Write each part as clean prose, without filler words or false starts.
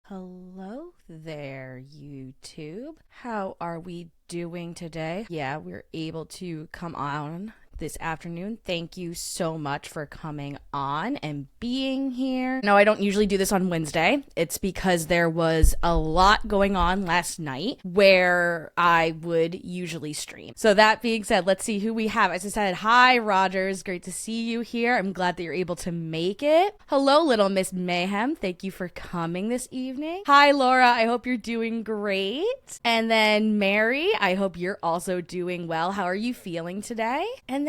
Hello there, YouTube. How are we doing today? Yeah, we're able to come on this afternoon. Thank you so much for coming on and being here. No, I don't usually do this on Wednesday. It's because there was a lot going on last night where I would usually stream. So that being said, let's see who we have. As I said, hi Rogers, great to see you here. I'm glad that you're able to make it. Hello, little Miss Mayhem. Thank you for coming this evening. Hi Laura, I hope you're doing great. And then Mary, I hope you're also doing well. How are you feeling today? And then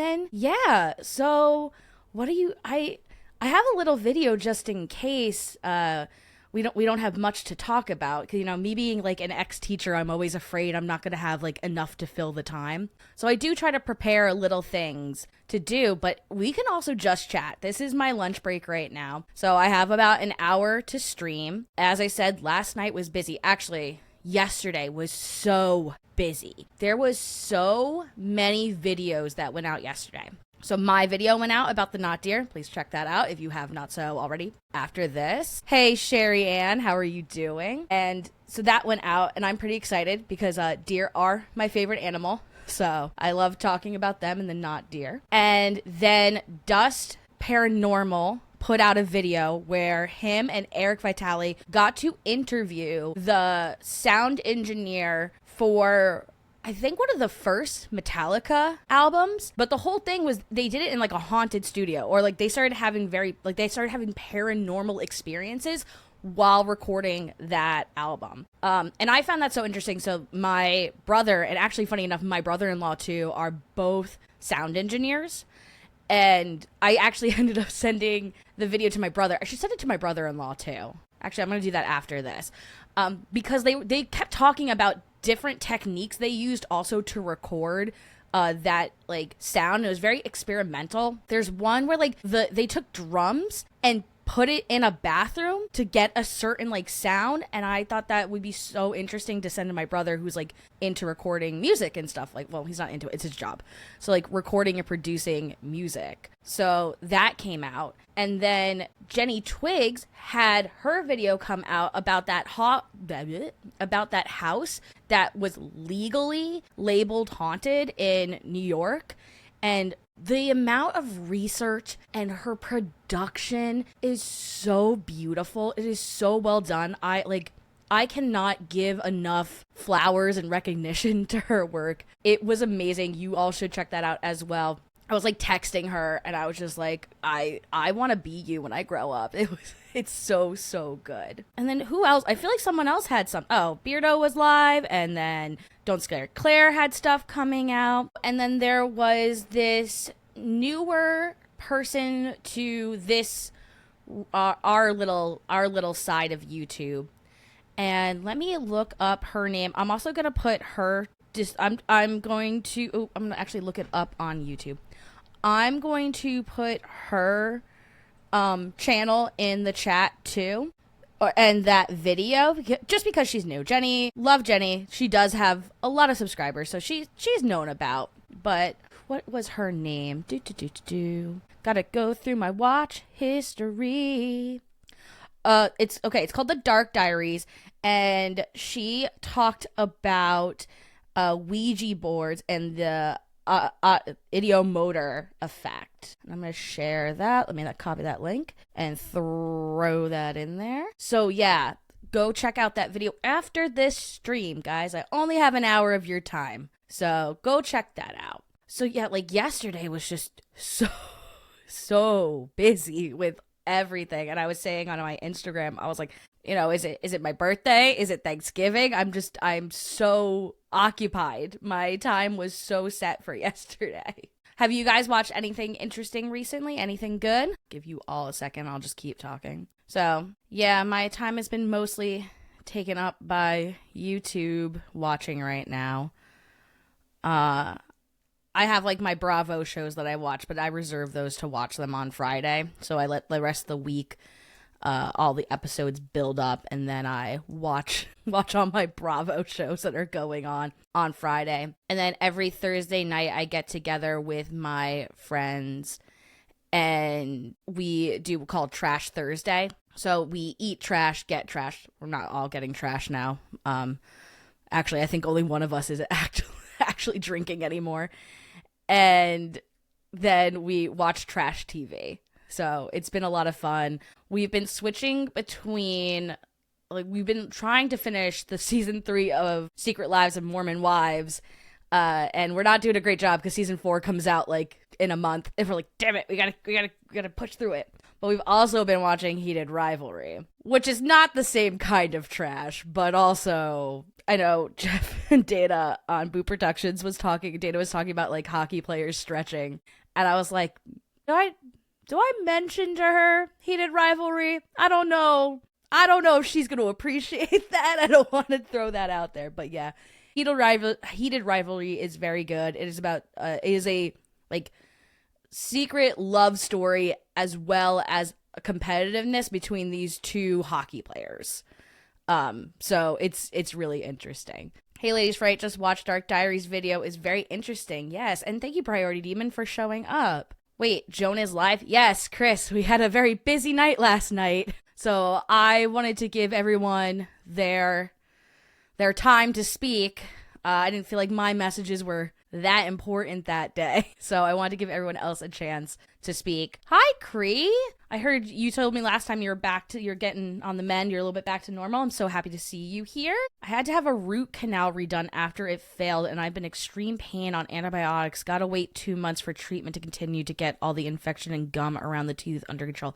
so what are you I have a little video just in case we don't have much to talk about, because me being like an ex-teacher, I'm always afraid I'm not going to have like enough to fill the time. So I do try to prepare little things to do, but we can also just chat. This is my lunch break right now. So I have about an hour to stream. As I said, last night was busy. Actually, yesterday was so busy. There was so many videos that went out yesterday. So my video went out about the not deer. Please check that out if you have not so already. After this, hey Sherry Ann, how are you doing? And so that went out, and I'm pretty excited because deer are my favorite animal. So I love talking about them and the not deer. And then Dust Paranormal put out a video where him and Eric Vitale got to interview the sound engineer for, I think, one of the first Metallica albums. But the whole thing was they did it in like a haunted studio, or like they started having paranormal experiences while recording that album. And I found that so interesting. So my brother, and actually funny enough, my brother-in-law too, are both sound engineers. And I actually ended up sending the video to my brother. I should send it to my brother-in-law too. Actually, I'm going to do that after this. Because they kept talking about different techniques they used also to record that like sound. It was very experimental. There's one where like they took drums and put it in a bathroom to get a certain like sound, and I thought that would be so interesting to send to my brother, who's like into recording music and stuff. Like, well, he's not into it, it's his job, so like recording and producing music. So that came out, and then Jenny Twigs had her video come out about that house that was legally labeled haunted in New York. And the amount of research and her production is so beautiful. It is so well done. I cannot give enough flowers and recognition to her work. It was amazing. You all should check that out as well. I was like texting her, and I was just like, I want to be you when I grow up. It's so good. And then who else? I feel like someone else had some. Oh, Beardo was live, and then Don't Scare Claire had stuff coming out. And then there was this newer person to this our little side of YouTube. And let me look up her name. I'm also gonna put her. I'm going to actually look it up on YouTube. I'm going to put her channel in the chat too, and that video, just because she's new. Love Jenny. She does have a lot of subscribers, so she's known about. But what was her name? Gotta go through my watch history. It's okay. It's called The Dark Diaries, and she talked about Ouija boards and the idiomotor effect. And I'm going to share that. Let me copy that link and throw that in there. So yeah, go check out that video after this stream, guys. I only have an hour of your time, so go check that out. So yeah, like yesterday was just so busy with everything. And I was saying on my Instagram, I was like, is it my birthday? Is it Thanksgiving? I'm so occupied. My time was so set for yesterday. Have you guys watched anything interesting recently? Anything good? Give you all a second. I'll just keep talking. So yeah, my time has been mostly taken up by YouTube watching right now. I have like my Bravo shows that I watch, but I reserve those to watch them on Friday. So I let the rest of the week all the episodes build up, and then I watch all my Bravo shows that are going on Friday. And then every Thursday night I get together with my friends and we do called Trash Thursday. So we eat trash, get trash. We're not all getting trash now. Actually, I think only one of us is actually drinking anymore. And then we watch trash TV. So it's been a lot of fun. We've been switching between, like, we've been trying to finish the season 3 of Secret Lives of Mormon Wives. And we're not doing a great job because season 4 comes out like in a month. And we're like, damn it, we gotta push through it. But we've also been watching Heated Rivalry, which is not the same kind of trash, but also, I know Jeff and Dana on Boot Productions Dana was talking about like hockey players stretching. And I was like, do I mention to her Heated Rivalry? I don't know if she's going to appreciate that. I don't want to throw that out there, but yeah. Heated Rivalry is very good. It is about, it is a like secret love story as well as a competitiveness between these two hockey players. So it's really interesting. Hey ladies, Fright, just watched Dark Diaries video, is very interesting. Yes, and thank you Priority Demon for showing up. Wait, Joan is live? Yes, Chris, we had a very busy night last night. So I wanted to give everyone their time to speak. I didn't feel like my messages were that important that day. So I wanted to give everyone else a chance to speak. Hi, Cree. I heard you told me last time you're getting on the mend. You're a little bit back to normal. I'm so happy to see you here. I had to have a root canal redone after it failed, and I've been extreme pain on antibiotics. Gotta wait 2 months for treatment to continue to get all the infection and gum around the tooth under control.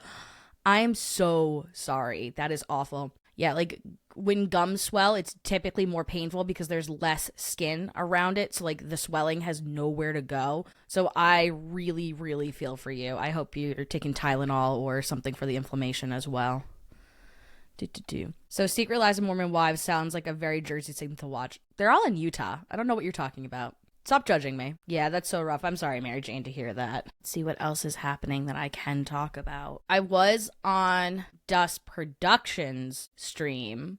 I'm so sorry. That is awful. Yeah, like when gums swell, it's typically more painful because there's less skin around it. So like the swelling has nowhere to go. So I really, really feel for you. I hope you're taking Tylenol or something for the inflammation as well. So Secret Lives of Mormon Wives sounds like a very Jersey thing to watch. They're all in Utah. I don't know what you're talking about. Stop judging me. Yeah, that's so rough. I'm sorry, Mary Jane, to hear that. Let's see what else is happening that I can talk about. I was on Dust Productions stream.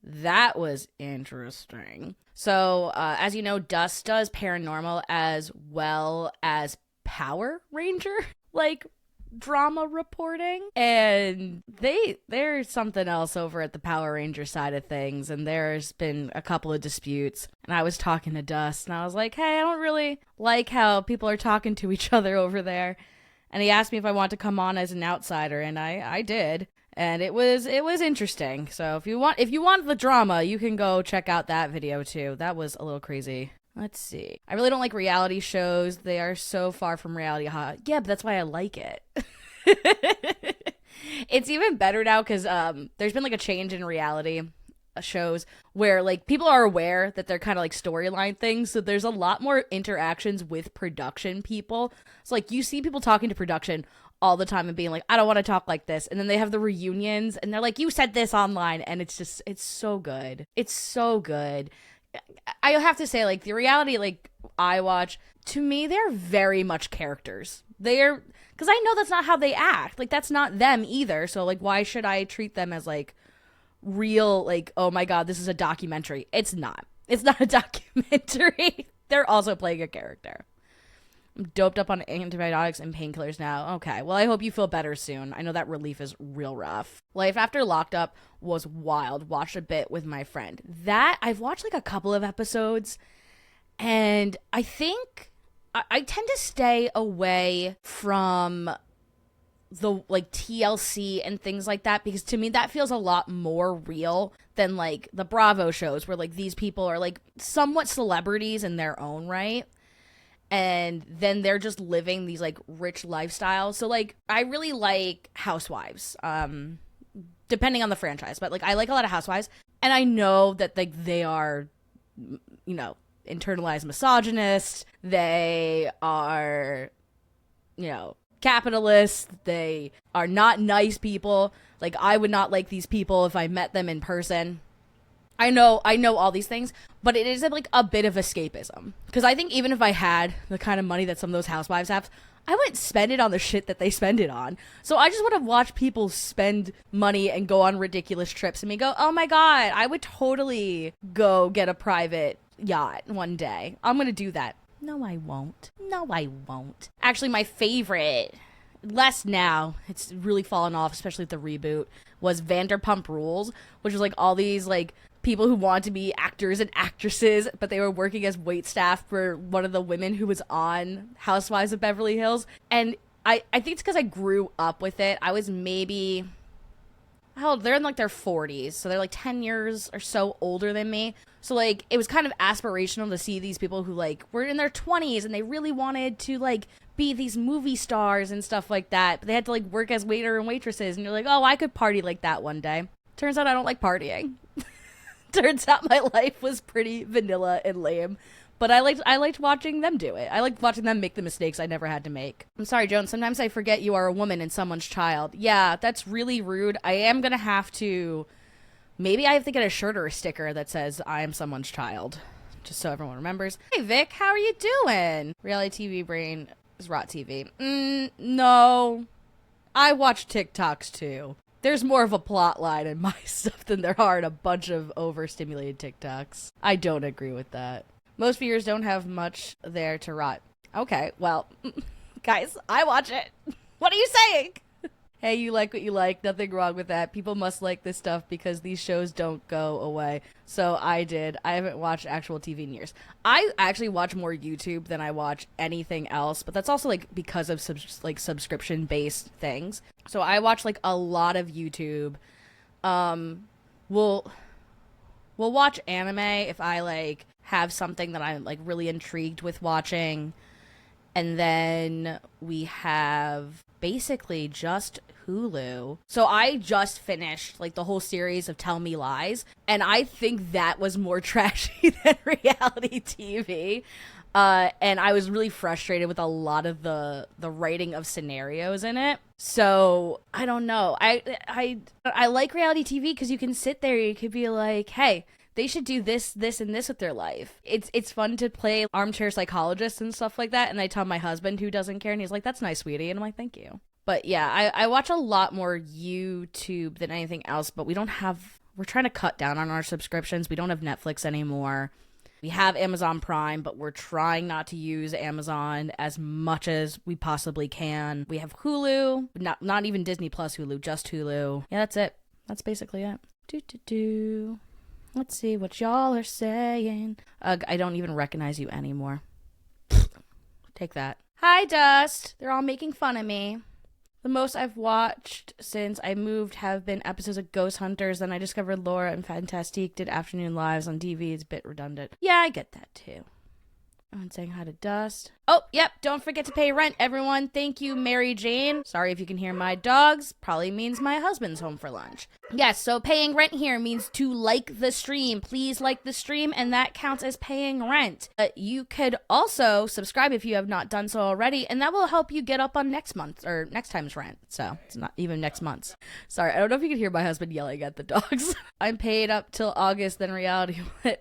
That was interesting. So, as you know, Dust does paranormal as well as Power Ranger, like, drama reporting, and there's something else over at the Power Ranger side of things, and there's been a couple of disputes, and I was talking to Dust, and I was like, hey, I don't really like how people are talking to each other over there, and he asked me if I want to come on as an outsider, and I did, and it was interesting. So if you want the drama, you can go check out that video too. That was a little crazy. Let's see. I really don't like reality shows. They are so far from reality hot. Yeah, but that's why I like it. It's even better now because there's been like a change in reality shows where like people are aware that they're kind of like storyline things. So there's a lot more interactions with production people. So like you see people talking to production all the time and being like, I don't want to talk like this. And then they have the reunions and they're like, you said this online. And it's so good. It's so good. I have to say, like, the reality, like, I watch, to me, they're very much characters. Because I know that's not how they act. Like, that's not them either. So, like, why should I treat them as, like, real, like, oh my God, this is a documentary? It's not. It's not a documentary. They're also playing a character. I'm doped up on antibiotics and painkillers now. Okay, well, I hope you feel better soon. I know that relief is real rough. Life after Locked Up was wild. Watched a bit with my friend. That, I've watched like a couple of episodes, and I think I tend to stay away from the like TLC and things like that, because to me that feels a lot more real than like the Bravo shows where like these people are like somewhat celebrities in their own right. And then they're just living these, like, rich lifestyles. So, like, I really like Housewives, depending on the franchise. But, like, I like a lot of Housewives. And I know that, like, they are, you know, internalized misogynists. They are, you know, capitalists. They are not nice people. Like, I would not like these people if I met them in person. I know all these things, but it is like a bit of escapism. Because I think even if I had the kind of money that some of those housewives have, I wouldn't spend it on the shit that they spend it on. So I just want to watch people spend money and go on ridiculous trips and me go, oh my God, I would totally go get a private yacht one day. I'm going to do that. No, I won't. Actually, my favorite less now, it's really fallen off, especially with the reboot, was Vanderpump Rules, which was like all these like people who wanted to be actors and actresses, but they were working as wait staff for one of the women who was on Housewives of Beverly Hills. And I think it's because I grew up with it. I was maybe, hell, they're in like their 40s, so they're like 10 years or so older than me. So like it was kind of aspirational to see these people who like were in their 20s and they really wanted to like be these movie stars and stuff like that, but they had to like work as waiter and waitresses, and you're like, oh, I could party like that one day. Turns out I don't like partying. Turns out my life was pretty vanilla and lame, but I liked watching them do it. I liked watching them make the mistakes I never had to make. I'm sorry, Joan, sometimes I forget you are a woman and someone's child. Yeah, that's really rude. I am gonna have to, maybe I have to get a shirt or a sticker that says I am someone's child, just so everyone remembers. Hey Vic, how are you doing? Reality TV brain is rot TV. No, I watch TikToks too. There's more of a plot line in my stuff than there are in a bunch of overstimulated TikToks. I don't agree with that. Most viewers don't have much there to rot. Okay, well, guys, I watch it. What are you saying? Hey, you like what you like. Nothing wrong with that. People must like this stuff because these shows don't go away. So I did. I haven't watched actual TV in years. I actually watch more YouTube than I watch anything else, but that's also like because of subscription-based things. So I watch like a lot of YouTube. We'll watch anime if I like have something that I'm like really intrigued with watching. And then we have basically just Hulu. So I just finished like the whole series of Tell Me Lies, and I think that was more trashy than reality TV. And I was really frustrated with a lot of the writing of scenarios in it. So I don't know. I like reality TV because you can sit there, you could be like, hey, they should do this, this, and this with their life. It's fun to play armchair psychologist and stuff like that. And I tell my husband, who doesn't care, and he's like, that's nice, sweetie. And I'm like, thank you. But yeah, I watch a lot more YouTube than anything else, but we're trying to cut down on our subscriptions. We don't have Netflix anymore. We have Amazon Prime, but we're trying not to use Amazon as much as we possibly can. We have Hulu, not even Disney Plus Hulu, just Hulu. Yeah, that's it. That's basically it. Let's see what y'all are saying. I don't even recognize you anymore. Take that. Hi, Dust. They're all making fun of me. The most I've watched since I moved have been episodes of Ghost Hunters. Then I discovered Laura and Fantastique did afternoon lives on TV. It's a bit redundant. Yeah, I get that too. I'm saying hi to Dust. Oh, yep. Don't forget to pay rent, everyone. Thank you, Mary Jane. Sorry if you can hear my dogs. Probably means my husband's home for lunch. Yes, so paying rent here means to like the stream. Please like the stream, and that counts as paying rent. You could also subscribe if you have not done so already, and that will help you get up on next month or next time's rent. So it's not even next month's. Sorry, I don't know if you can hear my husband yelling at the dogs. I'm paid up till August, then reality.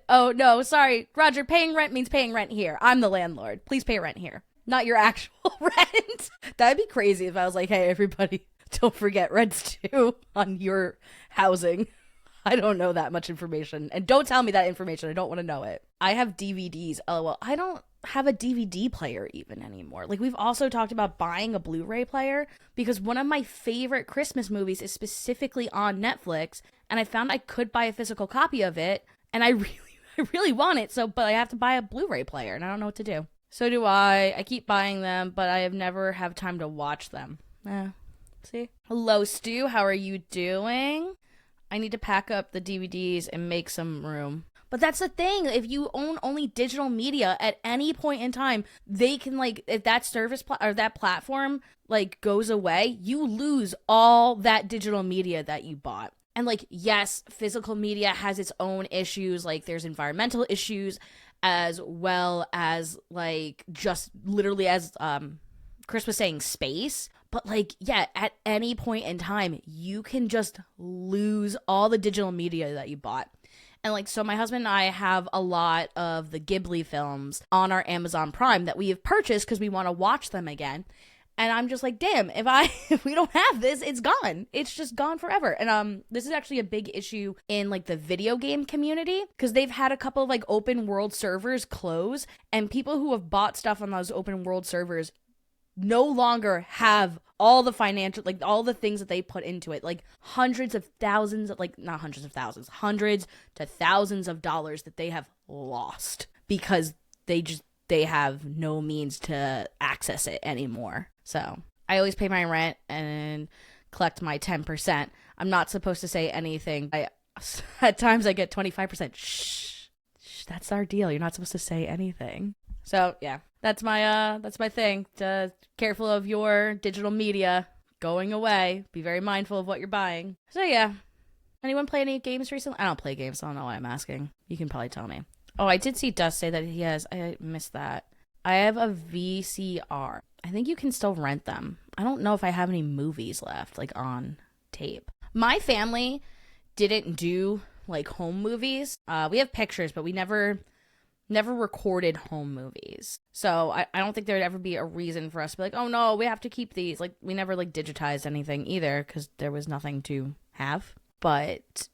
Oh, no, sorry. Roger, paying rent means paying rent here. I'm the landlord. Please pay rent here. Not your actual rent. That'd be crazy if I was like, hey, everybody, don't forget rent's due on your housing. I don't know that much information. And don't tell me that information. I don't want to know it. I have DVDs. Oh, well, I don't have a DVD player even anymore. Like, we've also talked about buying a Blu-ray player because one of my favorite Christmas movies is specifically on Netflix. And I found I could buy a physical copy of it. And I really want it. But I have to buy a Blu-ray player and I don't know what to do. So do I. I keep buying them, but I have never have time to watch them. See? Hello, Stu. How are you doing? I need to pack up the DVDs and make some room. But that's the thing. If you own only digital media at any point in time, they can, like, if that service or that platform, like, goes away, you lose all that digital media that you bought. And, like, yes, physical media has its own issues. Like, there's environmental issues as well as, like, just literally as Chris was saying, space. But, like, yeah, at any point in time, you can just lose all the digital media that you bought. And, like, so my husband and I have a lot of the Ghibli films on our Amazon Prime that we have purchased because we want to watch them again. And I'm just like, damn, if we don't have this, it's gone. It's just gone forever. And this is actually a big issue in, like, the video game community because they've had a couple of, like, open world servers close. And people who have bought stuff on those open world servers no longer have all the financial, like all the things that they put into it, like hundreds of thousands, like not hundreds of thousands, hundreds to thousands of dollars that they have lost because they have no means to access it anymore. So I always pay my rent and collect my 10%. I'm not supposed to say anything. At times I get 25%. Shh, that's our deal. You're not supposed to say anything. So yeah, that's my thing. Careful of your digital media going away. Be very mindful of what you're buying. So yeah, anyone play any games recently? I don't play games, so I don't know why I'm asking. You can probably tell me. Oh, I did see Dust say that he has. I missed that. I have a VCR. I think you can still rent them. I don't know if I have any movies left, like on tape. My family didn't do like home movies. We have pictures, but we never recorded home movies. So I don't think there would ever be a reason for us to be like, oh no, we have to keep these. Like we never like digitized anything either because there was nothing to have. But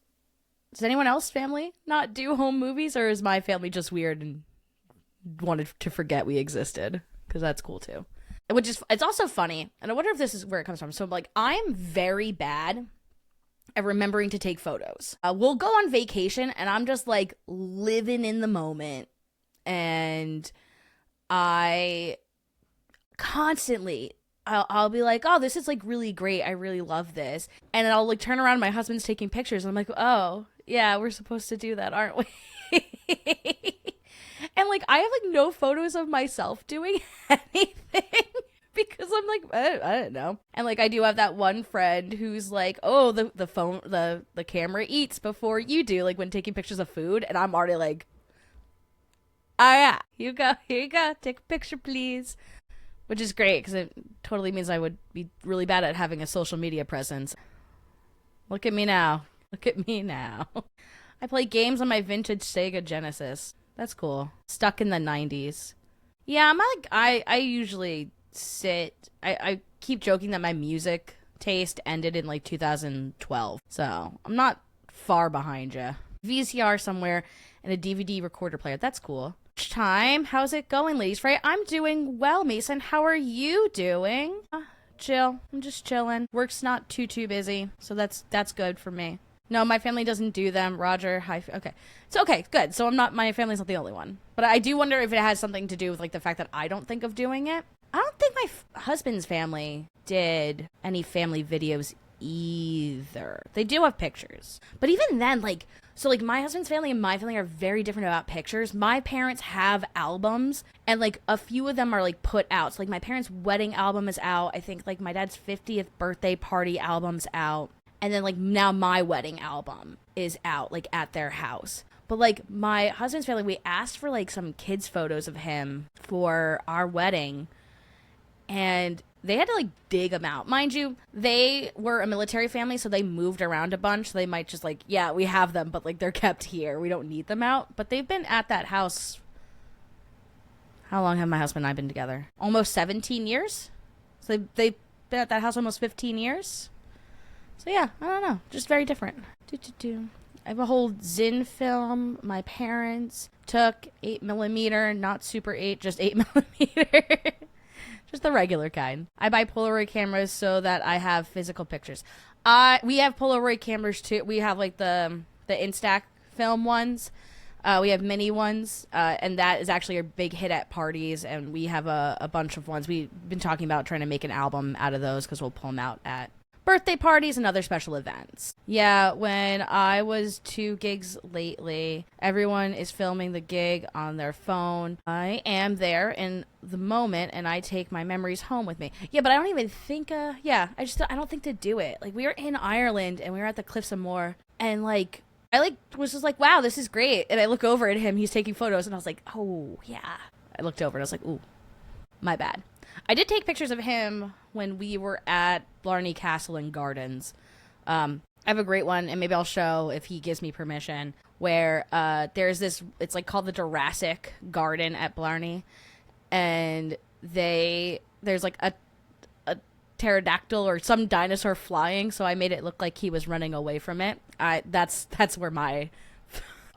does anyone else's family not do home movies, or is my family just weird and wanted to forget we existed? Because that's cool too. It's also funny, and I wonder if this is where it comes from. So like I'm very bad at remembering to take photos. We'll go on vacation and I'm just like living in the moment, and I constantly I'll be like, oh, this is like really great, I really love this, and then I'll like turn around, my husband's taking pictures and I'm like, oh yeah, we're supposed to do that, aren't we? And like I have like no photos of myself doing anything because I'm like, I don't know. And like I do have that one friend who's like, oh, the phone, the camera eats before you do, like when taking pictures of food, and I'm already like, oh yeah, here you go, take a picture please. Which is great because it totally means I would be really bad at having a social media presence. Look at me now. I play games on my vintage Sega Genesis. That's cool. Stuck in the 90s. Yeah, I usually sit. I keep joking that my music taste ended in like 2012. So I'm not far behind you. VCR somewhere and a DVD recorder player. That's cool. Time. How's it going, ladies? Fright? I'm doing well, Mason. How are you doing? Chill. I'm just chilling. Work's not too busy, so that's good for me. No, my family doesn't do them. Roger, hi. Okay. So, okay, good. So my family's not the only one. But I do wonder if it has something to do with like the fact that I don't think of doing it. I don't think my husband's family did any family videos either. They do have pictures. But even then, like, so like my husband's family and my family are very different about pictures. My parents have albums, and like a few of them are like put out. So like my parents' wedding album is out. I think like my dad's 50th birthday party album's out. And then like now my wedding album is out like at their house. But like my husband's family, we asked for like some kids photos of him for our wedding, and they had to like dig them out. Mind you, they were a military family, so they moved around a bunch. So they might just like, yeah, we have them, but like they're kept here. We don't need them out. But they've been at that house. How long have my husband and I been together? Almost 17 years. So they've been at that house almost 15 years. So yeah, I don't know. Just very different. I have a whole Zin film. My parents took 8mm, not Super 8, just 8mm. Just the regular kind. I buy Polaroid cameras so that I have physical pictures. We have Polaroid cameras too. We have like the Instax film ones. We have mini ones, and that is actually a big hit at parties, and we have a bunch of ones. We've been talking about trying to make an album out of those because we'll pull them out at birthday parties and other special events. Yeah, when I was to gigs lately, everyone is filming the gig on their phone. I am there in the moment, and I take my memories home with me. Yeah, but I don't even think, I don't think to do it. Like, we were in Ireland, and we were at the Cliffs of Moher, and, like, I, was just like, wow, this is great. And I look over at him, he's taking photos, and I was like, oh, yeah. I looked over, and I was like, ooh, my bad. I did take pictures of him when we were at Blarney Castle and Gardens. I have a great one, and maybe I'll show if he gives me permission, where there's this, it's like called the Jurassic Garden at Blarney, and there's like a pterodactyl or some dinosaur flying, so I made it look like he was running away from it. That's where my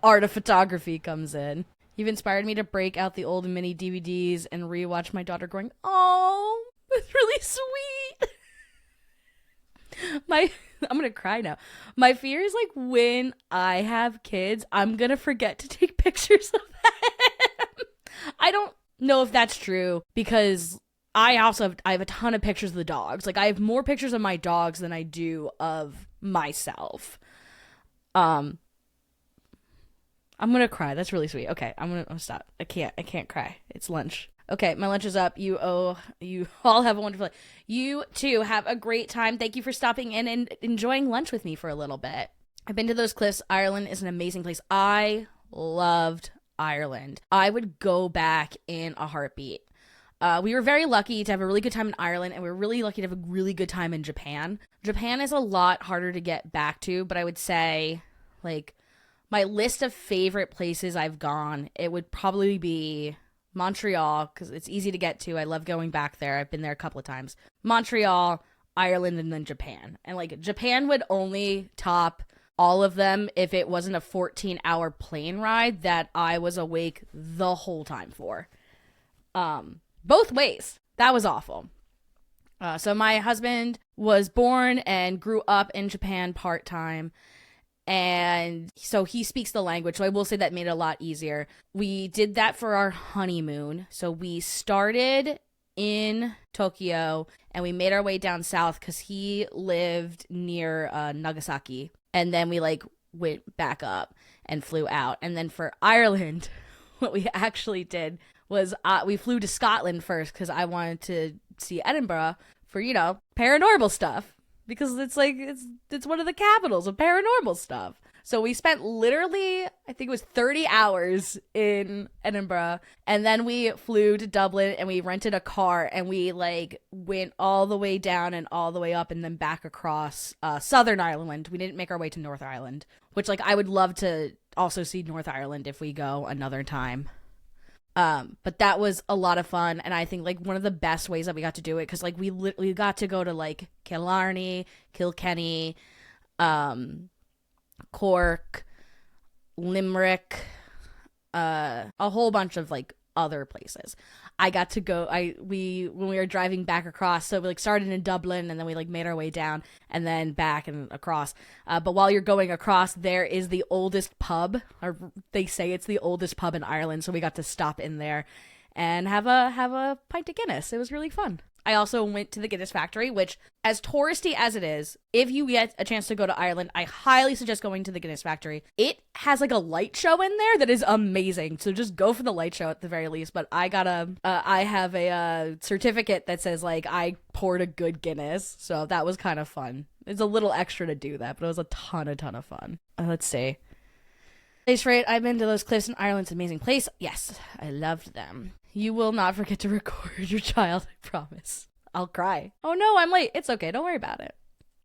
art of photography comes in. You've inspired me to break out the old mini DVDs and rewatch my daughter going, oh, That's really sweet. I'm gonna cry now. My fear is like when I have kids, I'm gonna forget to take pictures of them. I don't know if that's true because I have a ton of pictures of the dogs. Like I have more pictures of my dogs than I do of myself. I'm gonna cry. That's really sweet. Okay, I'm gonna stop. I can't cry. It's lunch. Okay, my lunch is up. You all have a wonderful day. You too have a great time. Thank you for stopping in and enjoying lunch with me for a little bit. I've been to those cliffs. Ireland is an amazing place. I loved Ireland. I would go back in a heartbeat. We were very lucky to have a really good time in Ireland, and we were really lucky to have a really good time in Japan. Japan is a lot harder to get back to, but I would say, like, my list of favorite places I've gone, it would probably be Montreal, because it's easy to get to. I love going back there. I've been there a couple of times. Montreal, Ireland, and then Japan. And, like, Japan would only top all of them if it wasn't a 14-hour plane ride that I was awake the whole time for. Both ways. That was awful. So my husband was born and grew up in Japan part-time. And so he speaks the language. So I will say that made it a lot easier. We did that for our honeymoon. So we started in Tokyo and we made our way down south because he lived near Nagasaki. And then we like went back up and flew out. And then for Ireland, what we actually did was we flew to Scotland first because I wanted to see Edinburgh for, you know, paranormal stuff. Because it's like, it's one of the capitals of paranormal stuff. So we spent literally, I think it was 30 hours in Edinburgh. And then we flew to Dublin and we rented a car and we like went all the way down and all the way up and then back across Southern Ireland. We didn't make our way to North Ireland, which like I would love to also see North Ireland if we go another time. But that was a lot of fun, and I think like one of the best ways that we got to do it, because like we got to go to like Killarney, Kilkenny, Cork, Limerick, a whole bunch of like other places. I got to go. When we were driving back across, so we like started in Dublin and then we like made our way down and then back and across. But while you're going across, there is the oldest pub, or they say it's the oldest pub in Ireland. So we got to stop in there and have a pint of Guinness. It was really fun. I also went to the Guinness factory, which, as touristy as it is, if you get a chance to go to Ireland, I highly suggest going to the Guinness factory. It has like a light show in there that is amazing. So just go for the light show at the very least. But I have a certificate that says like I poured a good Guinness. So that was kind of fun. It's a little extra to do that, but it was a ton of fun. Let's see. Place Fright, I've been to those cliffs in Ireland. It's an amazing place. Yes, I loved them. You will not forget to record your child, I promise. I'll cry. Oh no, I'm late. It's okay. Don't worry about it.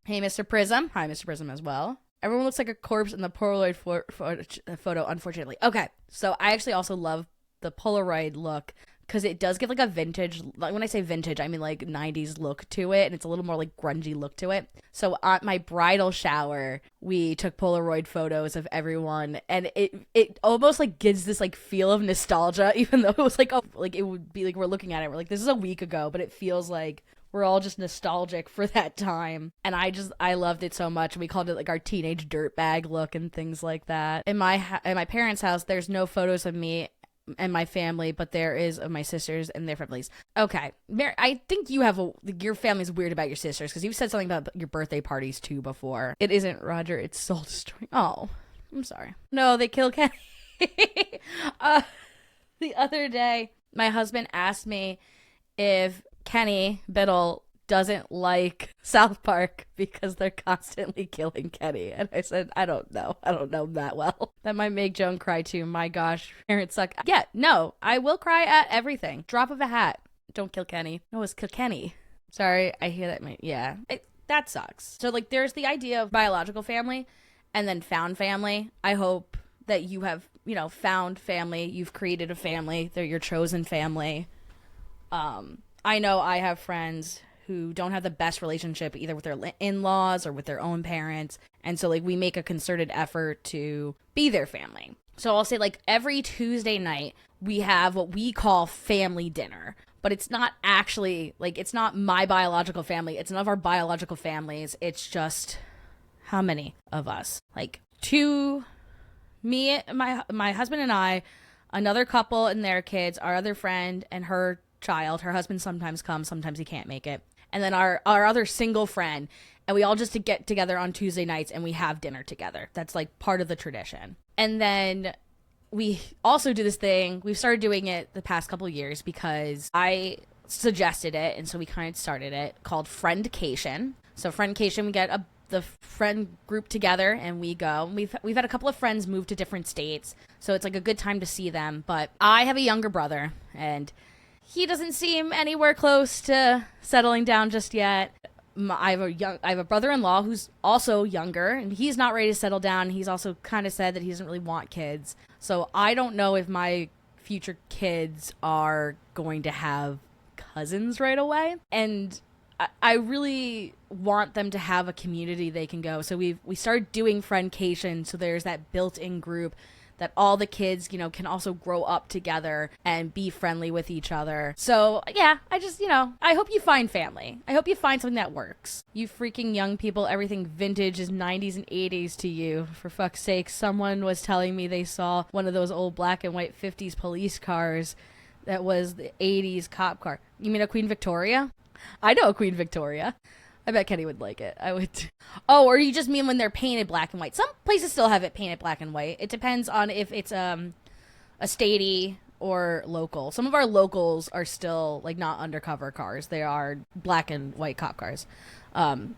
Hey, Mr. Prism. Hi, Mr. Prism as well. Everyone looks like a corpse in the Polaroid photo, unfortunately. Okay, so I actually also love the Polaroid look because it does give like a vintage, like when I say vintage, I mean like 90s look to it, and it's a little more like grungy look to it. So at my bridal shower, we took Polaroid photos of everyone, and it almost like gives this like feel of nostalgia, even though it was like, oh, like it would be like we're looking at it, we're like, this is a week ago, but it feels like we're all just nostalgic for that time. And I loved it so much. We called it like our teenage dirtbag look and things like that. In my parents' house, there's no photos of me and my family, but there is of my sisters and their families. Okay, Mary, I think your family's weird about your sisters because you've said something about your birthday parties too before. It isn't Roger, it's soul destroying. Oh, I'm sorry. No, they kill Kenny. The other day, my husband asked me if Kenny Biddle doesn't like South Park because they're constantly killing Kenny. And I said, I don't know him that well. That might make Joan cry too. My gosh, parents suck. Yeah, no, I will cry at everything. Drop of a hat. Don't kill Kenny. No, it's kill Kenny. Sorry, I hear that. Yeah, that sucks. So like there's the idea of biological family and then found family. I hope that you have, found family. You've created a family. They're your chosen family. I know I have friends who don't have the best relationship either with their in-laws or with their own parents. And so like we make a concerted effort to be their family. So I'll say like every Tuesday night we have what we call family dinner. but it's not actually, like, it's not my biological family. It's none of our biological families. It's just how many of us? Like, two, me, my husband and I, another couple and their kids, our other friend and her child. Her husband sometimes comes, sometimes he can't make it. And then our other single friend. And we all just to get together on Tuesday nights and we have dinner together. That's like part of the tradition. And then we also do this thing. We've started doing it the past couple of years because I suggested it. And so we kind of started it, called Friendcation. So Friendcation, we get the friend group together and we go. We've had a couple of friends move to different states. So it's like a good time to see them. But I have a younger brother and he doesn't seem anywhere close to settling down just yet. I have a brother-in-law who's also younger, and he's not ready to settle down. He's also kind of said that he doesn't really want kids. So I don't know if my future kids are going to have cousins right away. And I really want them to have a community they can go. So we started doing Friendcation, so there's that built-in group that all the kids, you know, can also grow up together and be friendly with each other. So, yeah, I just, you know, I hope you find family. I hope you find something that works. You freaking young people, everything vintage is 90s and 80s to you. For fuck's sake, someone was telling me they saw one of those old black and white 50s police cars that was the 80s cop car. You mean a Queen Victoria? I know a Queen Victoria. I bet Kenny would like it. I would. Oh, or you just mean when they're painted black and white. Some places still have it painted black and white. It depends on if it's a statey or local. Some of our locals are still like not undercover cars. They are black and white cop cars. And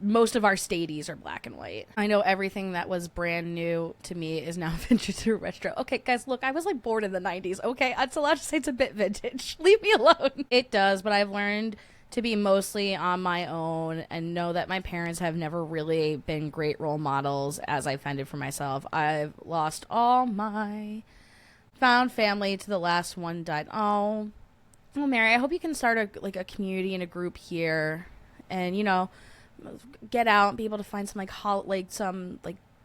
most of our stadies are black and white. I know everything that was brand new to me is now vintage or retro. Okay, guys, look, I was like born in the 90s. Okay, it's allowed to say it's a bit vintage. Leave me alone. It does, but I've learned to be mostly on my own and know that my parents have never really been great role models as I fended for myself. I've lost all my found family to the last one died. Oh, Mary, I hope you can start a community and a group here and, you know, get out and be able to find some some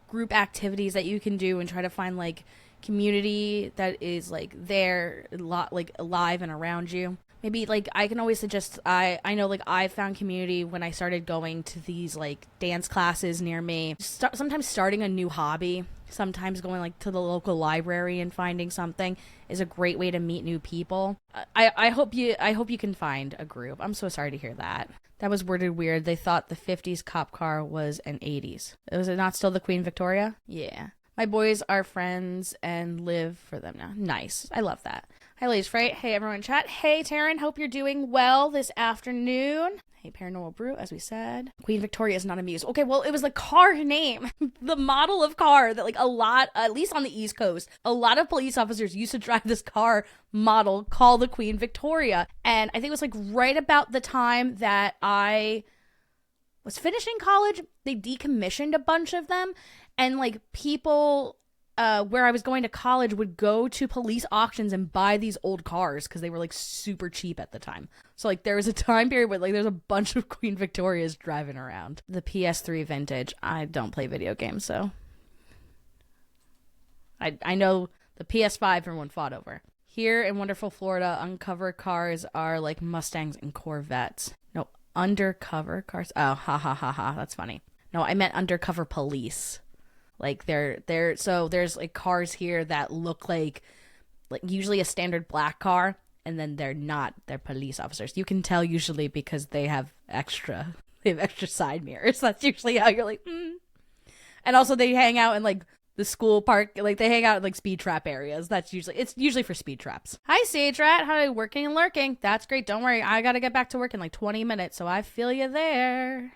group activities that you can do and try to find like community that is like there, like alive and around you. Maybe, like, I can always suggest, I know, like, I found community when I started going to these, like, dance classes near me. Sometimes starting a new hobby, sometimes going, like, to the local library and finding something is a great way to meet new people. I hope you can find a group. I'm so sorry to hear that. That was worded weird. They thought the 50s cop car was an 80s. Was it not still the Queen Victoria? Yeah. My boys are friends and live for them now. Nice. I love that. Hi, ladies, Fright. Hey, everyone in chat. Hey, Taryn. Hope you're doing well this afternoon. Hey, Paranormal Brew, as we said. Queen Victoria is not a muse. Okay, well, it was the car name. The model of car that, like, a lot, at least on the East Coast, a lot of police officers used to drive this car model called the Queen Victoria. And I think it was, like, right about the time that I was finishing college, they decommissioned a bunch of them. And, like, people where I was going to college would go to police auctions and buy these old cars because they were, like, super cheap at the time. So, like, there was a time period where, like, there's a bunch of Queen Victorias driving around. The PS3 vintage. I don't play video games, so I know the PS5 everyone fought over. Here in wonderful Florida, uncover cars are like Mustangs and Corvettes. No, undercover cars. Oh, ha ha ha ha. That's funny. No, I meant undercover police. Like so there's like cars here that look like usually a standard black car, and then they're not. They're police officers. You can tell usually because they have extra side mirrors. That's usually how you're like, And also they hang out in like the school park, like they hang out in like speed trap areas. It's usually for speed traps. Hi, Sage Rat. How are you working and lurking? That's great. Don't worry. I got to get back to work in like 20 minutes, so I feel you there.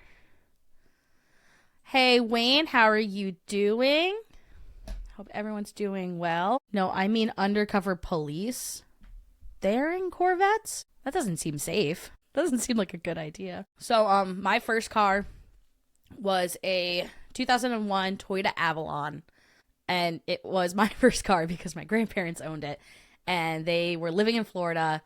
Hey, Wayne, how are you doing? Hope everyone's doing well. No, I mean undercover police. They're in Corvettes? That doesn't seem safe. Doesn't seem like a good idea. So, my first car was a 2001 Toyota Avalon. And it was my first car because my grandparents owned it. And they were living in Florida.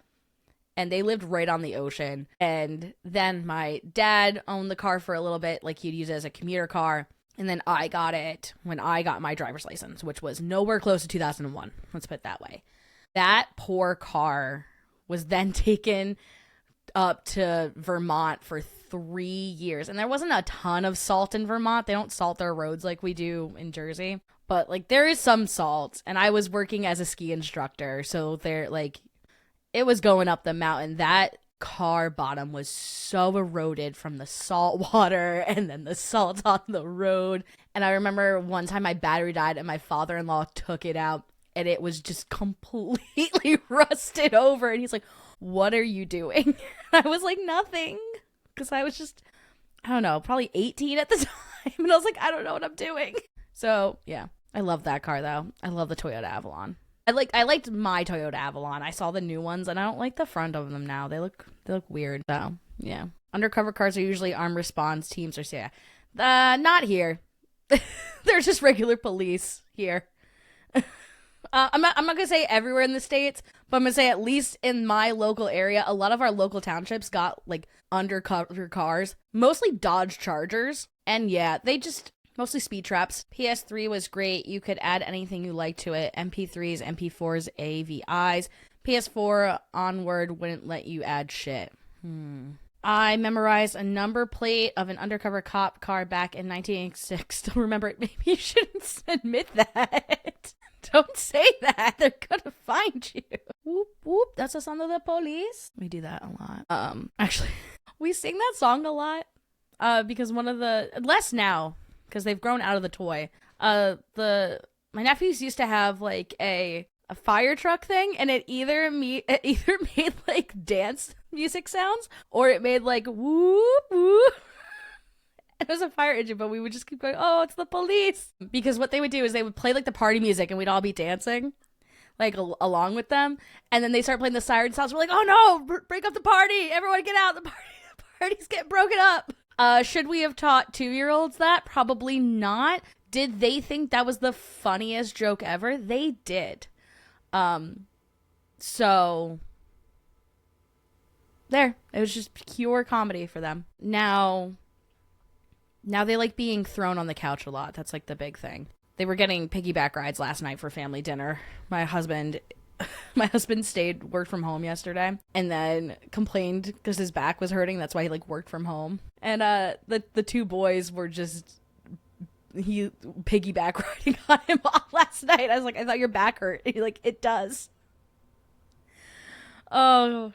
And they lived right on the ocean. And then my dad owned the car for a little bit. Like, he'd use it as a commuter car. And then I got it when I got my driver's license, which was nowhere close to 2001. Let's put it that way. That poor car was then taken up to Vermont for 3 years. And there wasn't a ton of salt in Vermont. They don't salt their roads like we do in Jersey. But, like, there is some salt. And I was working as a ski instructor. So, it was going up the mountain. That car bottom was so eroded from the salt water and then the salt on the road. And I remember one time my battery died and my father-in-law took it out and it was just completely rusted over. And he's like, "What are you doing?" I was like, "Nothing." Because I was just, I don't know, probably 18 at the time. And I was like, I don't know what I'm doing. So, yeah. I love that car, though. I love the Toyota Avalon. I liked my Toyota Avalon. I saw the new ones, and I don't like the front of them now. They look weird. So, yeah. Undercover cars are usually armed response teams, or so, yeah. Not here. They're just regular police here. I'm not gonna say everywhere in the States, but I'm gonna say at least in my local area, a lot of our local townships got like undercover cars, mostly Dodge Chargers, and yeah, they just mostly speed traps. PS3 was great. You could add anything you like to it. MP3s, MP4s, AVIs. PS4 onward wouldn't let you add shit. I memorized a number plate of an undercover cop car back in 1986. Don't remember it. Maybe you shouldn't admit that. Don't say that. They're gonna find you. Whoop, whoop. That's the sound of the police. We do that a lot. Actually, we sing that song a lot. Because one of the... Less now, because they've grown out of the toy. My nephews used to have, like, a fire truck thing, and it either made, like, dance music sounds, or it made, like, whoop, whoop. It was a fire engine, but we would just keep going, "Oh, it's the police." Because what they would do is they would play, like, the party music, and we'd all be dancing, like, along with them. And then they start playing the siren sounds. We're like, "Oh, no, break up the party. Everyone get out. The party's getting broken up." Should we have taught 2-year-olds that? Probably not. Did they think that was the funniest joke ever? They did. So, there. It was just pure comedy for them. Now they like being thrown on the couch a lot. That's like the big thing. They were getting piggyback rides last night for family dinner. My husband worked from home yesterday and then complained because his back was hurting. That's why he like worked from home. And the two boys were just piggyback riding on him all last night. I was like, "I thought your back hurt." And he's like, "It does." Oh,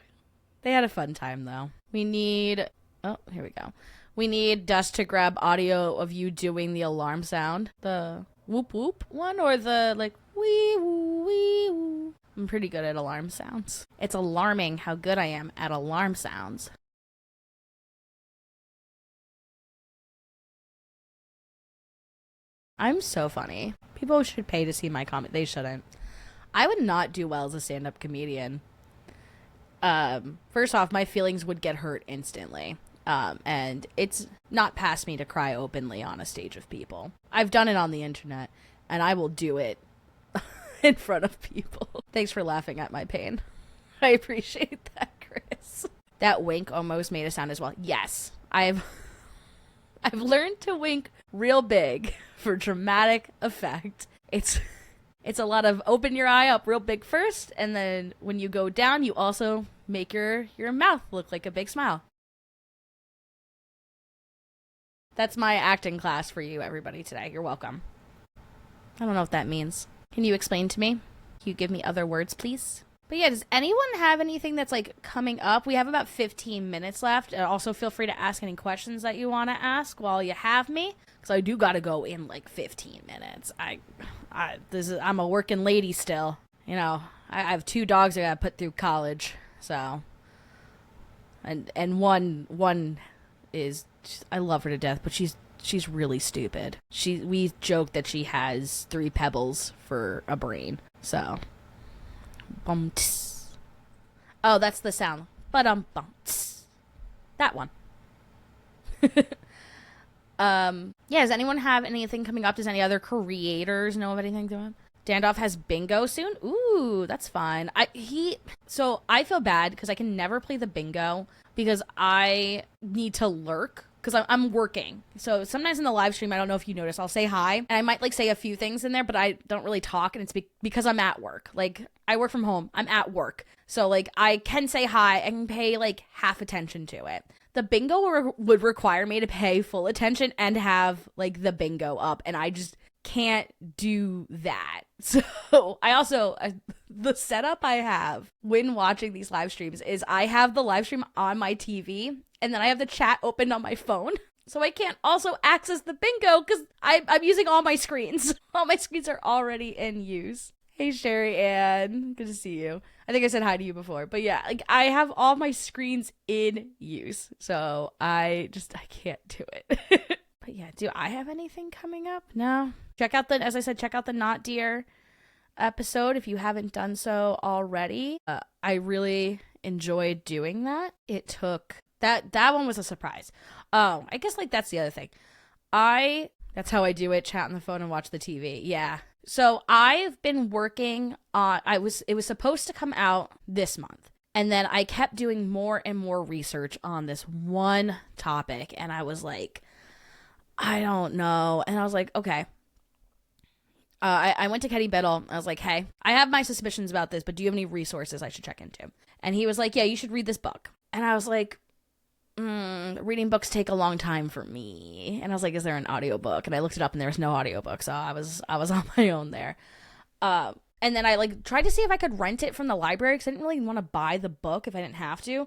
they had a fun time though. Here we go. We need Dust to grab audio of you doing the alarm sound. The whoop whoop one or the like wee woo wee woo. I'm pretty good at alarm sounds. It's alarming how good I am at alarm sounds. I'm so funny. People should pay to see my comedy. They shouldn't. I would not do well as a stand-up comedian. First off, my feelings would get hurt instantly. And it's not past me to cry openly on a stage of people. I've done it on the internet, and I will do it in front of people. Thanks for laughing at my pain. I appreciate that, Chris. That wink almost made a sound as well. Yes, I've learned to wink real big for dramatic effect. It's a lot of open your eye up real big first, and then when you go down, you also make your mouth look like a big smile. That's my acting class for you, everybody, today. You're welcome. I don't know what that means. Can you explain to me? Can you give me other words, please? But yeah, does anyone have anything that's like coming up? We have about 15 minutes left. Also, feel free to ask any questions that you want to ask while you have me, because I do got to go in like 15 minutes. I'm a working lady still. You know, I have 2 dogs I got to put through college. So, and one is, I love her to death, but she's really stupid. We joke that she has 3 pebbles for a brain. So, bum tss. Oh, that's the sound. Bum tss. That one. Yeah, does anyone have anything coming up? Does any other creators know of anything going? Dandoff has bingo soon. Ooh, that's fun. So I feel bad because I can never play the bingo because I need to lurk because I'm working. So sometimes in the live stream, I don't know if you notice, I'll say hi and I might like say a few things in there, but I don't really talk, and it's because I'm at work. Like I work from home, I'm at work. So like I can say hi and pay like half attention to it. The bingo would require me to pay full attention and have like the bingo up, and I just can't do that. So I also, the setup I have when watching these live streams is I have the live stream on my TV, and then I have the chat opened on my phone. So I can't also access the bingo because I'm using all my screens. All my screens are already in use. Hey, Sherry Ann. Good to see you. I think I said hi to you before. But yeah, like I have all my screens in use. So I can't do it. But yeah, do I have anything coming up? No. As I said, check out the Not Dear episode if you haven't done so already. I really enjoyed doing that. It took, that one was a surprise. I guess like that's the other thing. That's how I do it, chat on the phone and watch the TV. Yeah. So I've been working on, it was supposed to come out this month. And then I kept doing more and more research on this one topic. And I was like, I don't know. And I was like, okay. I went to Kenny Biddle. I was like, hey, I have my suspicions about this, but do you have any resources I should check into? And he was like, yeah, you should read this book. And I was like, reading books take a long time for me. And I was like, is there an audiobook? And I looked it up and there was no audiobook. So I was on my own there. And then I like tried to see if I could rent it from the library because I didn't really want to buy the book if I didn't have to.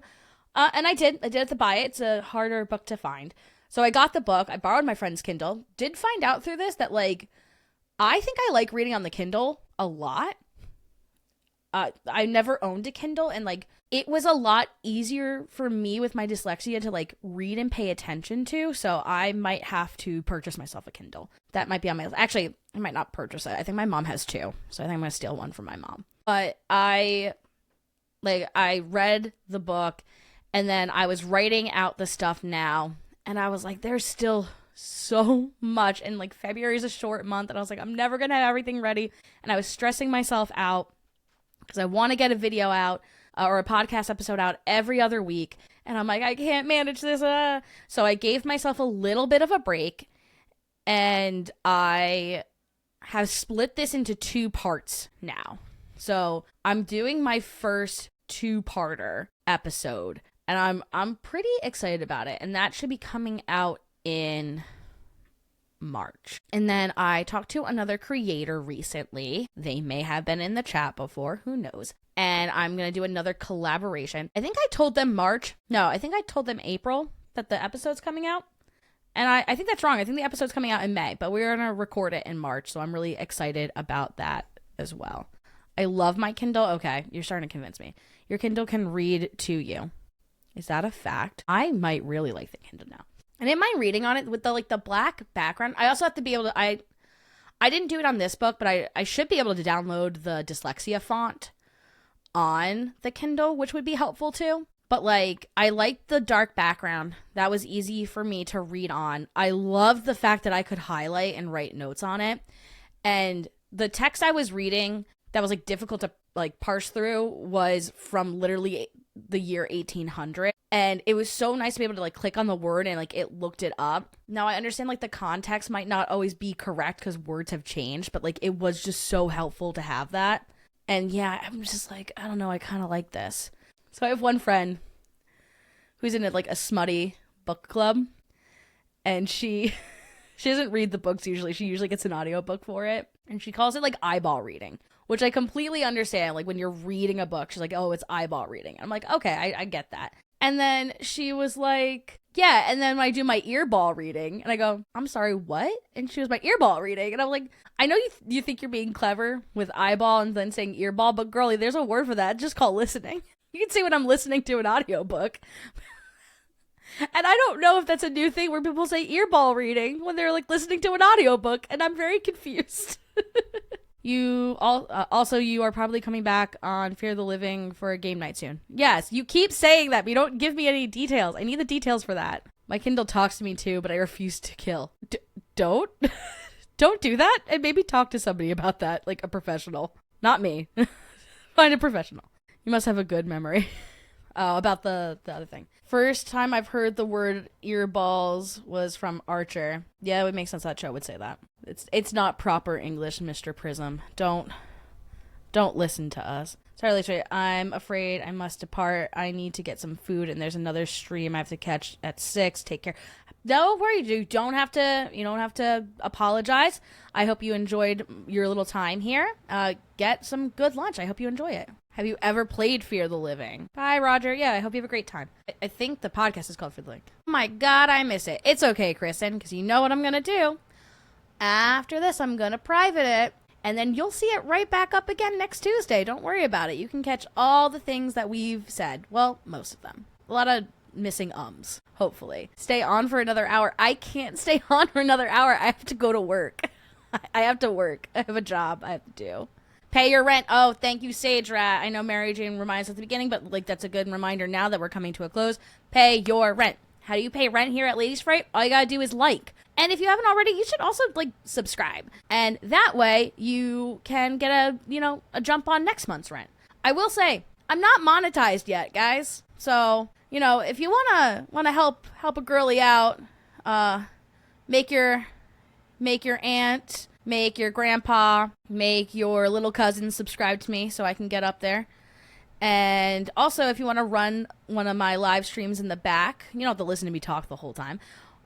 And I did have to buy it. It's a harder book to find. So I got the book. I borrowed my friend's Kindle. Did find out through this that like, I think I like reading on the Kindle a lot. I never owned a Kindle, and like it was a lot easier for me with my dyslexia to like read and pay attention to. So I might have to purchase myself a Kindle. That might be on my list. Actually, I might not purchase it. I think my mom has two. So I think I'm going to steal one from my mom. But I read the book, and then I was writing out the stuff now, and I was like, there's still so much, and like February is a short month, and I was like, I'm never gonna have everything ready, and I was stressing myself out because I want to get a video out or a podcast episode out every other week, and I'm like, I can't manage this. So I gave myself a little bit of a break, and I have split this into 2 parts now. So I'm doing my first 2-parter episode, and I'm pretty excited about it, and that should be coming out in March. And then I talked to another creator recently. They may have been in the chat before, who knows. And I'm going to do another collaboration. I think I told them March. No, I think I told them April that the episode's coming out. And I think that's wrong. I think the episode's coming out in May, but we're going to record it in March. So I'm really excited about that as well. I love my Kindle. Okay, you're starting to convince me. Your Kindle can read to you. Is that a fact? I might really like the Kindle now. I didn't mind reading on it with the black background. I also have to be able to, I didn't do it on this book, but I should be able to download the dyslexia font on the Kindle, which would be helpful too. But like, I liked the dark background. That was easy for me to read on. I loved the fact that I could highlight and write notes on it. And the text I was reading that was like difficult to like parse through was from literally the year 1800, and it was so nice to be able to like click on the word and like it looked it up. Now I understand like the context might not always be correct because words have changed, but like it was just so helpful to have that. And yeah, I'm just like, I don't know, I kind of like this. So I have one friend who's in like a smutty book club, and she doesn't read the books usually. She usually gets an audiobook for it, and she calls it like eyeball reading, which I completely understand. Like when you're reading a book, she's like, oh, it's eyeball reading. I'm like, okay, I get that. And then she was like, yeah. And then when I do my earball reading, and I go, I'm sorry, what? And she was my earball reading. And I'm like, I know you think you're being clever with eyeball and then saying earball, but girlie, there's a word for that. Just call listening. You can see when I'm listening to an audiobook. And I don't know if that's a new thing where people say earball reading when they're like listening to an audiobook, and I'm very confused. You also you are probably coming back on Fear the Living for a game night soon. Yes, you keep saying that, but you don't give me any details. I need the details for that. My Kindle talks to me too, but I refuse to kill. Don't do that, and maybe talk to somebody about that, like a professional. Not me. Find a professional. You must have a good memory. Oh, about the other thing. First time I've heard the word earballs was from Archer. Yeah, it would make sense that show would say that. It's not proper English, Mr. Prism. Don't listen to us. Sorry, Alicia, I'm afraid I must depart. I need to get some food, and there's another stream I have to catch at 6. Take care. Don't worry, you don't have to apologize. I hope you enjoyed your little time here. Get some good lunch. I hope you enjoy it. Have you ever played Fear the Living? Bye, Roger. Yeah, I hope you have a great time. I think the podcast is called Fear the Living. Oh my God, I miss it. It's okay, Kristen, because you know what I'm going to do. After this, I'm going to private it. And then you'll see it right back up again next Tuesday. Don't worry about it. You can catch all the things that we've said. Well, most of them. A lot of missing ums, hopefully. Stay on for another hour. I can't stay on for another hour. I have to go to work. I have to work. I have a job I have to do. Pay your rent. Oh, thank you, Sage Rat. I know Mary Jane reminds us at the beginning, but like that's a good reminder now that we're coming to a close. Pay your rent. How do you pay rent here at Ladies Fright? All you gotta do is like. And if you haven't already, you should also subscribe. And that way you can get a jump on next month's rent. I will say, I'm not monetized yet, guys. So, if you wanna help a girly out, make your aunt, make your grandpa, make your little cousin subscribe to me so I can get up there. And also, if you want to run one of my live streams in the back, you don't have to listen to me talk the whole time.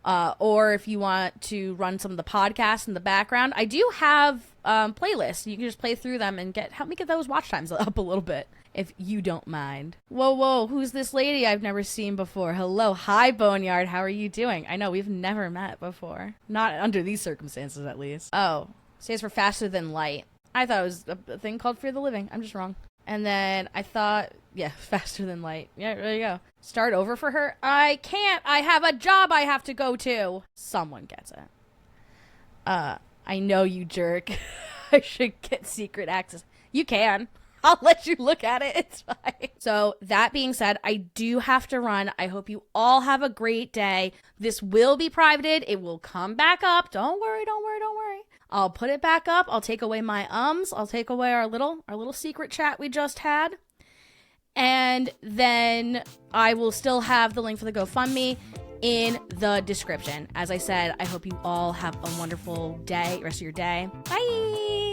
Or if you want to run some of the podcasts in the background, I do have playlists. You can just play through them and help me get those watch times up a little bit, if you don't mind. Whoa, who's this lady I've never seen before? Hello, hi, Boneyard. How are you doing? I know we've never met before. Not under these circumstances, at least. Oh, stands for faster than light. I thought it was a thing called Fear the Living. I'm just wrong. And then I thought, yeah, faster than light. Yeah, there you go. Start over for her? I can't. I have a job I have to go to. Someone gets it. I know you jerk. I should get secret access. You can. I'll let you look at it. It's fine. So that being said, I do have to run. I hope you all have a great day. This will be privated. It will come back up. Don't worry. I'll put it back up. I'll take away my ums. I'll take away our little secret chat we just had. And then I will still have the link for the GoFundMe in the description. As I said, I hope you all have a wonderful day, rest of your day. Bye.